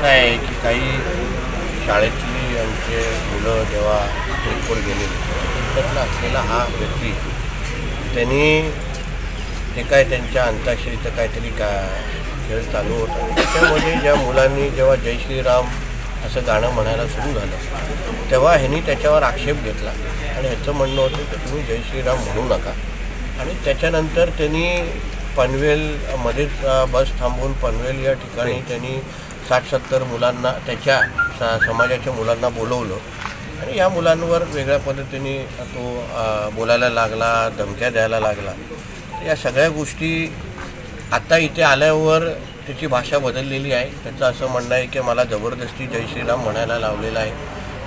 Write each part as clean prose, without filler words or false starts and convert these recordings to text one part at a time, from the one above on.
असं आहे की काही शाळेतली आमचे मुलं जेव्हा ट्रिपवर गेले त्यातला असलेला हा व्यक्ती त्यांनी ते काय त्यांच्या अंताक्षरीचं काहीतरी खेळ चालू होता। त्याच्यामध्ये ज्या मुलांनी जेव्हा जय श्रीराम असं गाणं म्हणायला सुरू झालं तेव्हा ह्यांनी त्याच्यावर आक्षेप घेतला आणि ह्याचं म्हणणं होतं की तुम्ही जय श्रीराम म्हणू नका। आणि त्याच्यानंतर त्यांनी पनवेलमध्येच बस थांबवून पनवेल या ठिकाणी त्यांनी 60-70 मुलांना त्याच्या समाजाच्या मुलांना बोलवलं आणि या मुलांवर वेगळ्या पद्धतीने तो बोलायला लागला, धमक्या द्यायला लागला। या सगळ्या गोष्टी आता इथे आल्यावर त्याची भाषा बदललेली आहे। त्याचं असं म्हणणं आहे की मला जबरदस्ती जय श्रीराम म्हणायला लावलेला आहे।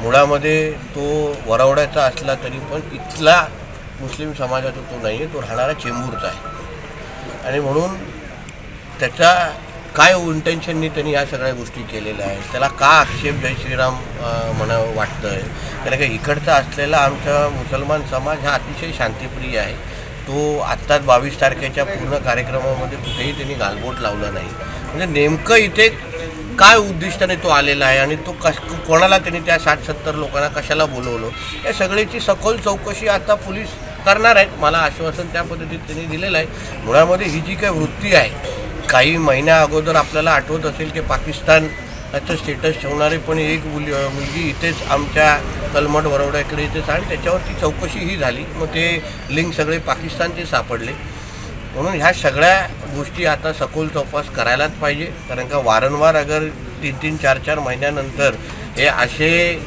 मुळामध्ये तो वरवड्याचा असला तरी पण इथला मुस्लिम समाजाचा तो नाही आहे, तो राहणारा चेंबूरचा आहे आणि म्हणून त्याच्या काय इंटेन्शननी त्यांनी या सगळ्या गोष्टी केलेल्या आहेत, त्याला का आक्षेप जय श्रीराम म्हणावं वाटतं आहे। कारण की इकडचा असलेला आमचा मुसलमान समाज हा अतिशय शांतिप्रिय आहे। तो आत्ताच 22 तारखेच्या पूर्ण कार्यक्रमामध्ये कुठेही त्यांनी गालबोट लावला नाही। म्हणजे नेमकं इथे काय उद्दिष्टाने तो आलेला आहे आणि तो कोणाला त्यांनी त्या 60-70 लोकांना कशाला बोलवलं या सगळ्याची सखोल चौकशी आता पोलीस करणार आहेत। मला आश्वासन त्या पद्धतीत त्यांनी दिलेलं आहे। मुळामध्ये ही जी काही वृत्ती आहे, काही महिन्या अगोदर आपल्याला आठवत असेल की पाकिस्तानचं स्टेटस ठेवणारी पण एक मुलगी इथेच आमच्या कलमठ वरवड्याकडे इथेच आणि त्याच्यावरती चौकशी ही झाली, मग ते लिंक सगळे पाकिस्तानचे सापडले। म्हणून ह्या सगळ्या गोष्टी आता सखोल तपास करायलाच पाहिजे। कारण का वारंवार अगर 3-3, 4-4 महिन्यानंतर हे असे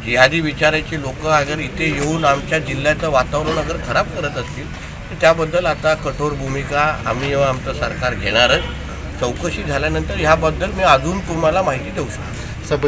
जिहादी विचाराचे लोक अगर इथे येऊन आमच्या जिल्ह्याचं वातावरण अगर खराब करत असतील तर त्याबद्दल आता कठोर भूमिका आम्ही व आमचं सरकार घेणारच। चौकशी झाल्यानंतर ह्याबद्दल मी अजून तुम्हाला माहिती देऊ शकतो।